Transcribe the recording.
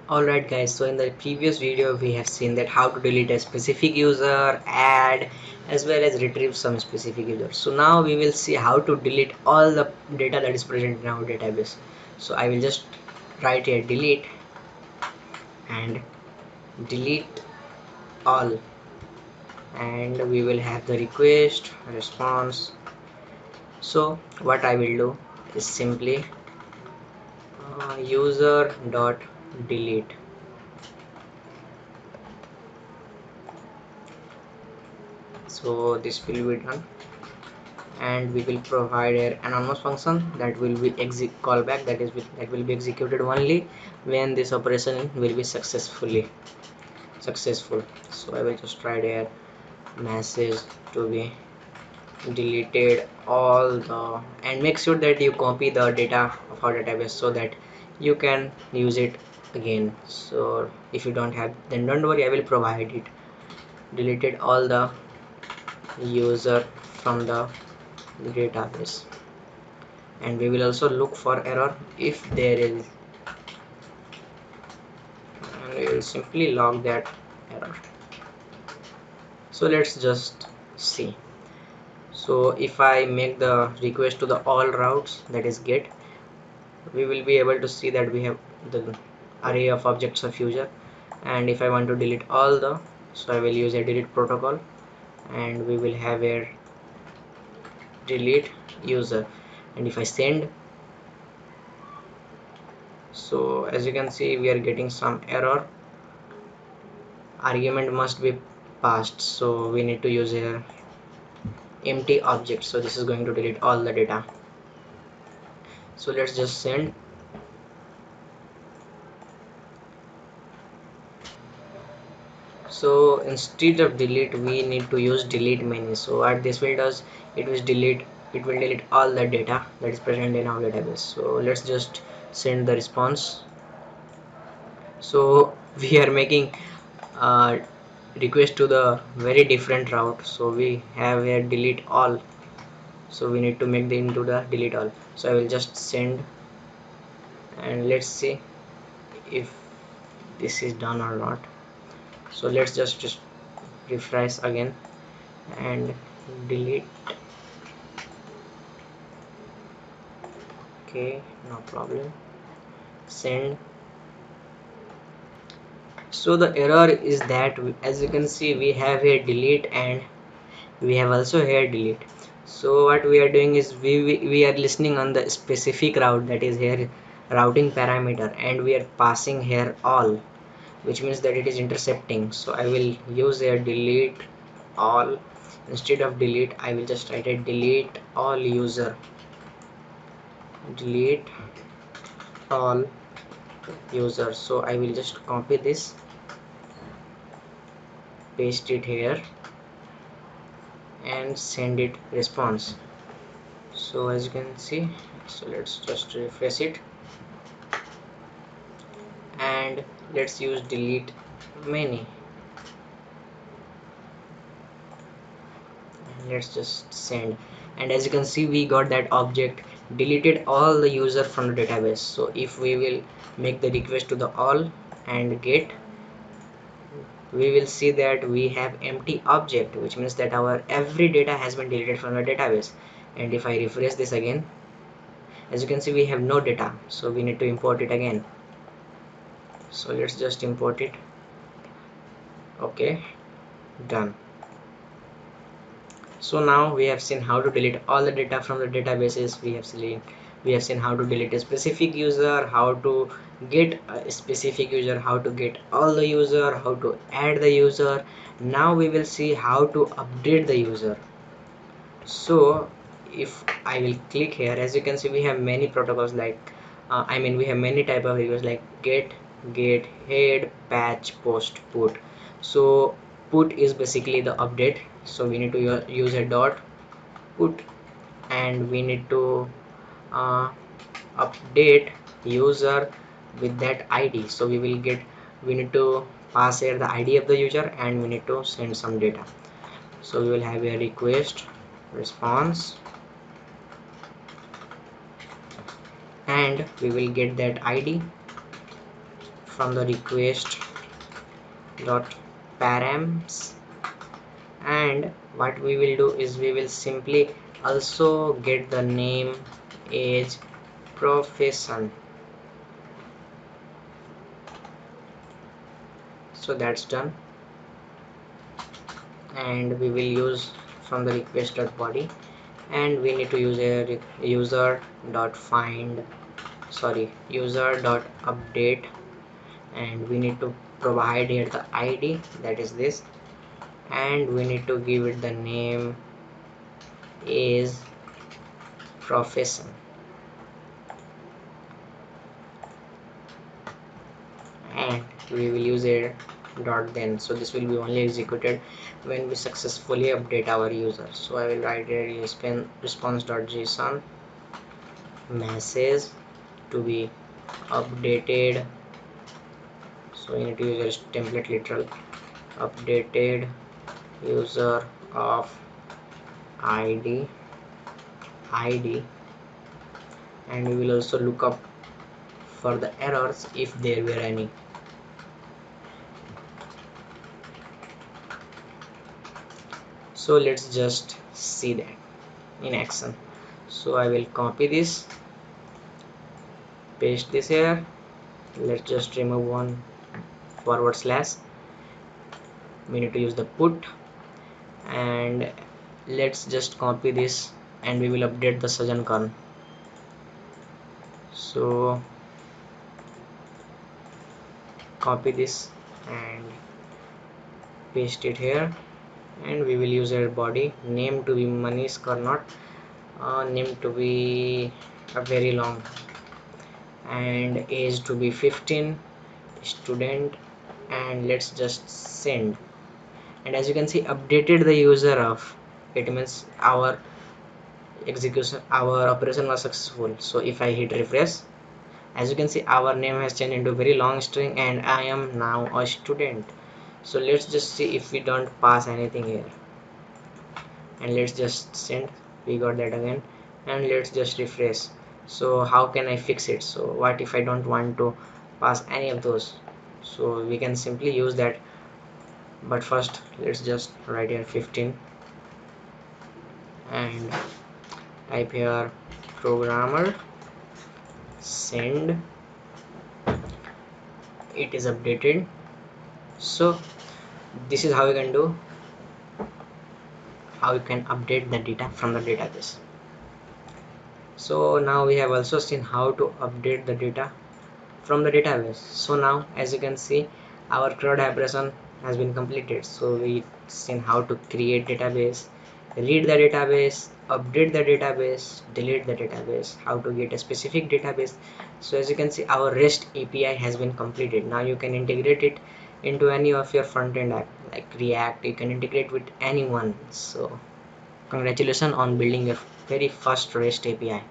Alright guys, so in the previous video we have seen that how to delete a specific user, add as well as retrieve some specific user. So now we will see how to delete all the data that is present in our database. So I will just write here delete and delete all, and we will have the request response. So what I will do is simply user dot delete. So this will be done, and we will provide an anonymous function that will be callback, that will be executed only when this operation will be successful. So I will just write a message to be deleted all the, and make sure that you copy the data of our database so that you can use it again. So if you don't have, then don't worry, I will provide it. Deleted all the user from the database, and we will also look for error if there is, and we will simply log that error. So let's just see. So if I make the request to the all routes, that is get, we will be able to see that we have the array of objects of user. And if I want to delete all the, so I will use a delete protocol, and we will have a delete user. And if I send, so as you can see we are getting some error, argument must be passed, so we need to use a empty object. So this is going to delete all the data. So let's just send. So instead of delete we need to use delete many. So what this will does, it will delete all the data that is present in our database. So let's just send the response. So we are making request to the very different route, so we have here delete all, so we need to make the into the delete all. So I will just send, and let's see if this is done or not. So let's just refresh again and delete. Okay, no problem. Send. So the error is that as you can see we have here delete, and we have also here delete. So what we are doing is we are listening on the specific route, that is here routing parameter, and we are passing here all, which means that it is intercepting. So I will use here delete all. Instead of delete I will just write a delete all user, delete all user. So I will just copy this, paste it here, and send it response. So as you can see, so let's just refresh it, and let's use delete many, and let's just send. And as you can see we got that object deleted all the user from the database. So if we will make the request to the all and get, we will see that we have empty object, which means that our every data has been deleted from the database. And if I refresh this again, as you can see we have no data, so we need to import it again. So let's just import it. Okay, done. So now we have seen how to delete all the data from the databases. We have seen how to delete a specific user, how to get a specific user, how to get all the user, how to add the user. Now we will see how to update the user. So if I will click here, as you can see we have many protocols like we have many type of requests like get head patch post put. So put is basically the update, so we need to use a dot put, and we need to uh, update user with that ID. So we need to pass here the ID of the user, and we need to send some data. So we will have a request response, and we will get that ID from the request dot params, and what we will do is we will simply also get the name, age, profession. So that's done, and we will use from the request dot body, and we need to use a user dot find, sorry, user dot update, and we need to provide here the id, that is this, and we need to give it the name is profession, and we will use a dot then. So this will be only executed when we successfully update our user. So I will write a response.json message to be updated. So you need to use a template literal updated user of id, and we will also look up for the errors if there were any. So let's just see that in action. So I will copy this, paste this here. Let's just remove one forward slash. We need to use the put, and let's just copy this, and we will update the Sajan Khan. So copy this and paste it here, and we will use our body name to be Manish Karnat, name to be a very long, and age to be 15, student, and let's just send. And as you can see, updated the user of, it means our execution, our operation was successful. So if I hit refresh, as you can see, our name has changed into very long string, and I am now a student. So let's just see if we don't pass anything here, and let's just send. We got that again, and let's just refresh. So how can I fix it? So what if I don't want to pass any of those? So we can simply use that, but first let's just write here 15 and type here programmer send. It is updated. So this is how you can do, how you can update the data from the database. So now we have also seen how to update the data from the database. So now as you can see, our CRUD operation has been completed. So we seen how to create database, read the database, update the database, delete the database, how to get a specific database. So as you can see, our REST API has been completed. Now you can integrate it into any of your front-end app like React. You can integrate with anyone. So congratulations on building your very first REST API.